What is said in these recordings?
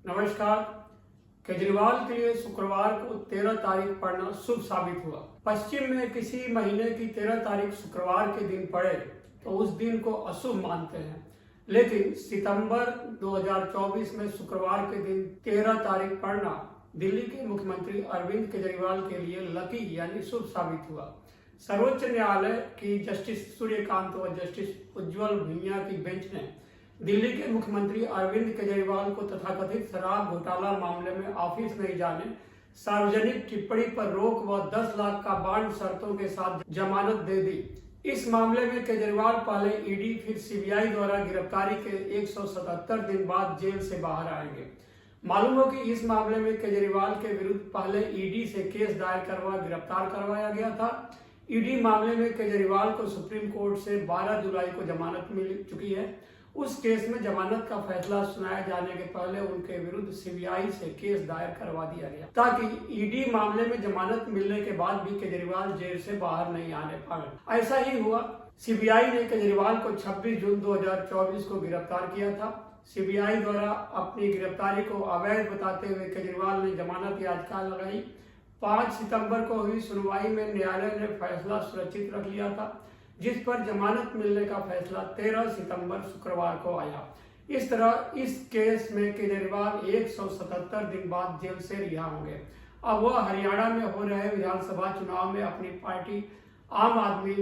नमस्कार। केजरीवाल के लिए शुक्रवार को 13 तारीख पड़ना शुभ साबित हुआ। पश्चिम में किसी महीने की 13 तारीख शुक्रवार के दिन पड़े तो उस दिन को अशुभ मानते हैं, लेकिन सितंबर 2024 में शुक्रवार के दिन 13 तारीख पड़ना दिल्ली के मुख्यमंत्री अरविंद केजरीवाल के लिए लकी यानी शुभ साबित हुआ। सर्वोच्च न्यायालय की जस्टिस सूर्यकांत व जस्टिस उज्ज्वल भुइयां की बेंच ने दिल्ली के मुख्यमंत्री अरविंद केजरीवाल को तथाकथित शराब घोटाला मामले में ऑफिस नहीं जाने, सार्वजनिक टिप्पणी पर रोक व 10 लाख का बांड शर्तों के साथ जमानत दे दी। इस मामले में केजरीवाल पहले ईडी फिर सीबीआई द्वारा गिरफ्तारी के 177 दिन बाद जेल से बाहर आएंगे। मालूम हो कि इस मामले में केजरीवाल के विरुद्ध पहले ईडी से केस दायर करवा गिरफ्तार करवाया गया था। ईडी मामले में केजरीवाल को सुप्रीम कोर्ट से 12 जुलाई को जमानत मिल चुकी है। उस केस में जमानत का फैसला सुनाए जाने के पहले उनके विरुद्ध सीबीआई से केस दायर करवा दिया गया ताकि ईडी मामले में जमानत मिलने के बाद भी केजरीवाल जेल से बाहर नहीं आने पाए। ऐसा ही हुआ। सीबीआई ने केजरीवाल को 26 जून 2024 को गिरफ्तार किया था। सीबीआई द्वारा अपनी गिरफ्तारी को अवैध बताते हुए केजरीवाल ने जमानत याचिका लगाई। 5 सितंबर को हुई सुनवाई में न्यायालय ने फैसला सुरक्षित रख लिया था, जिस पर जमानत मिलने का फैसला 13 सितंबर शुक्रवार को आया। इस तरह इस केस में केजरीवाल 177 दिन बाद जेल से रिहा होंगे। अब वह हरियाणा में हो रहे विधानसभा चुनाव में अपनी पार्टी आम आदमी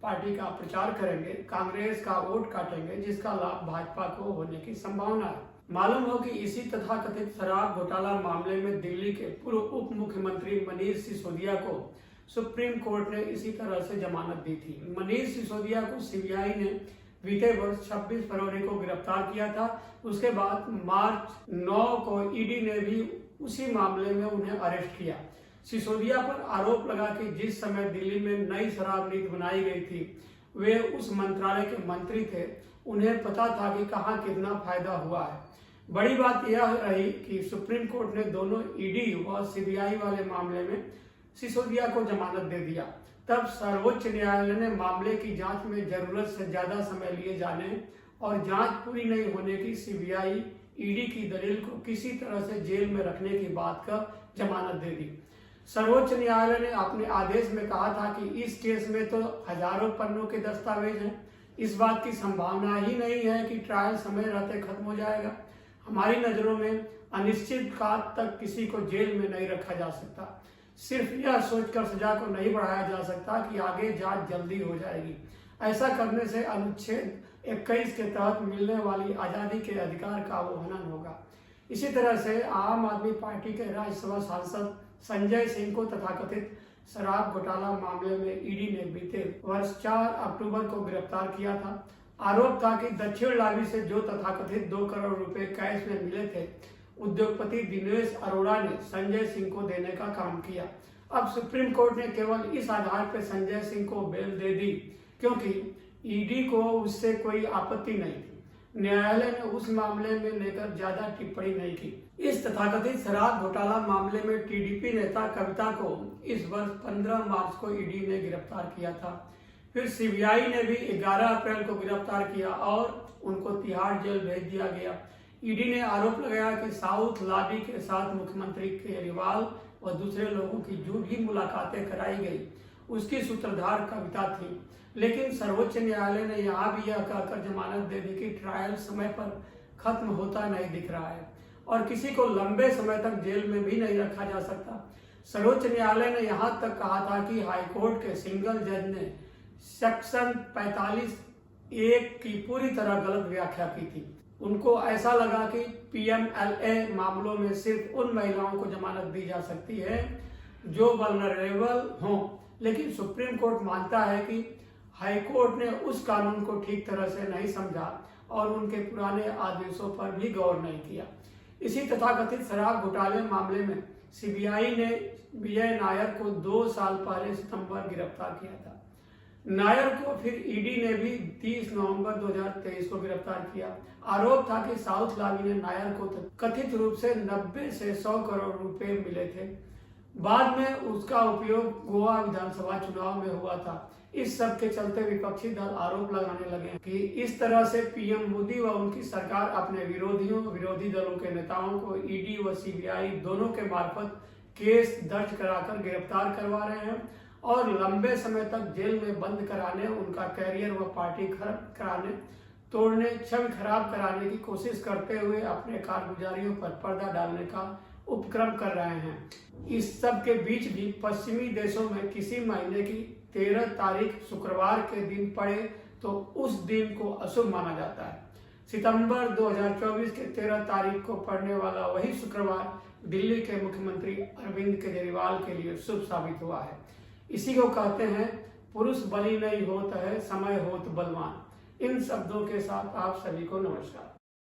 पार्टी का प्रचार करेंगे, कांग्रेस का वोट काटेंगे, जिसका लाभ भाजपा को होने की संभावना है। मालूम हो कि इसी तथाकथित शराब घोटाला मामले में दिल्ली के पूर्व उप मुख्यमंत्री मनीष सिसोदिया को सुप्रीम कोर्ट ने इसी तरह से जमानत दी थी। मनीष सिसोदिया को सीबीआई ने बीते वर्ष 26 फरवरी को गिरफ्तार किया था। उसके बाद मार्च 9 को ईडी ने भी उसी मामले में उन्हें अरेस्ट किया। सिसोदिया पर आरोप लगा कि जिस समय दिल्ली में नई शराब नीति बनाई गई थी, वे उस मंत्रालय के मंत्री थे। उन्हें पता था कि कहाँ कितना फायदा हुआ है। बड़ी बात यह रही कि सुप्रीम कोर्ट ने दोनों ईडी व सीबीआई वाले मामले में सिसोदिया को जमानत दे दिया। तब सर्वोच्च न्यायालय ने मामले की जांच में जरूरत से ज्यादा समय लिए जाने और जांच पूरी नहीं होने की सीबीआई ईडी की दलील को किसी तरह से जेल में रखने की बात का जमानत दे दी। सर्वोच्च न्यायालय ने अपने आदेश में कहा था कि इस केस में तो हजारों पन्नों के दस्तावेज हैं, इस बात की संभावना ही नहीं है कि ट्रायल समय रहते खत्म हो जाएगा। हमारी नजरों में अनिश्चित काल तक किसी को जेल में नहीं रखा जा सकता। सिर्फ यह सोचकर सजा को नहीं बढ़ाया जा सकता कि आगे जांच जल्दी हो जाएगी। ऐसा करने से अनुच्छेद 21 के तहत मिलने वाली आजादी के अधिकार का उल्लंघन होगा। इसी तरह से आम आदमी पार्टी के राज्यसभा सांसद संजय सिंह को तथाकथित शराब घोटाला मामले में ईडी ने बीते वर्ष 4 अक्टूबर को गिरफ्तार किया था। आरोप था कि दक्षिण लाबी से जो तथाकथित 2 करोड़ रुपए कैश में मिले थे, उद्योगपति दिनेश अरोड़ा ने संजय सिंह को देने का काम किया। अब सुप्रीम कोर्ट ने केवल इस आधार पर संजय सिंह को बेल दे दी क्योंकि ईडी को उससे कोई आपत्ति नहीं थी। न्यायालय ने उस मामले में लेकर ज्यादा टिप्पणी नहीं की। इस तथाकथित शराब घोटाला मामले में टीडीपी नेता कविता को इस वर्ष 15 मार्च को ईडी ने गिरफ्तार किया था। फिर सीबीआई ने भी 11 अप्रैल को गिरफ्तार किया और उनको तिहाड़ जेल भेज दिया गया। ईडी ने आरोप लगाया कि साउथ लाबी के साथ मुख्यमंत्री केजरीवाल व दूसरे लोगों की झूठी मुलाकातें कराई गई। उसकी सूत्रधार कविता थी, लेकिन सर्वोच्च न्यायालय ने यहाँ भी यह कहकर जमानत दे दी कि ट्रायल समय पर खत्म होता नहीं दिख रहा है और किसी को लंबे समय तक जेल में भी नहीं रखा जा सकता। सर्वोच्च न्यायालय ने यहाँ तक कहा था कि हाईकोर्ट के सिंगल जज ने सेक्शन 45(1) की पूरी तरह गलत व्याख्या की थी। उनको ऐसा लगा कि पीएमएलए मामलों में सिर्फ उन महिलाओं को जमानत दी जा सकती है जो वल्नरेबल हों, लेकिन सुप्रीम कोर्ट मानता है कि हाईकोर्ट ने उस कानून को ठीक तरह से नहीं समझा और उनके पुराने आदेशों पर भी गौर नहीं किया। इसी तथाकथित शराब घोटाले मामले में सीबीआई ने विजय नायर को 2 साल पहले सितंबर गिरफ्तार किया था। नायर को फिर ईडी ने भी 30 नवंबर 2023 को गिरफ्तार किया। आरोप था कि साउथ लाबी ने नायर को कथित रूप से 90 से 100 करोड़ रुपए मिले थे। बाद में उसका उपयोग गोवा विधानसभा चुनाव में हुआ था। इस सब के चलते विपक्षी दल आरोप लगाने लगे कि इस तरह से पीएम मोदी व उनकी सरकार अपने विरोधी दलों के नेताओं को ईडी व सीबीआई दोनों के मार्फत केस दर्ज कराकर गिरफ्तार करवा रहे हैं और लंबे समय तक जेल में बंद कराने, उनका कैरियर व पार्टी खराब कराने, तोड़ने, छवि खराब कराने की कोशिश करते हुए अपने कारगुजारियों पर पर्दा डालने का उपक्रम कर रहे हैं। इस सब के बीच भी पश्चिमी देशों में किसी महीने की 13 तारीख शुक्रवार के दिन पड़े तो उस दिन को अशुभ माना जाता है। सितंबर 2024 के 13 तारीख को पड़ने वाला वही शुक्रवार दिल्ली के मुख्यमंत्री अरविंद केजरीवाल के लिए शुभ साबित हुआ है। इसी को कहते हैं पुरुष बली नहीं होता है, समय होत बलवान। इन शब्दों के साथ आप सभी को नमस्कार।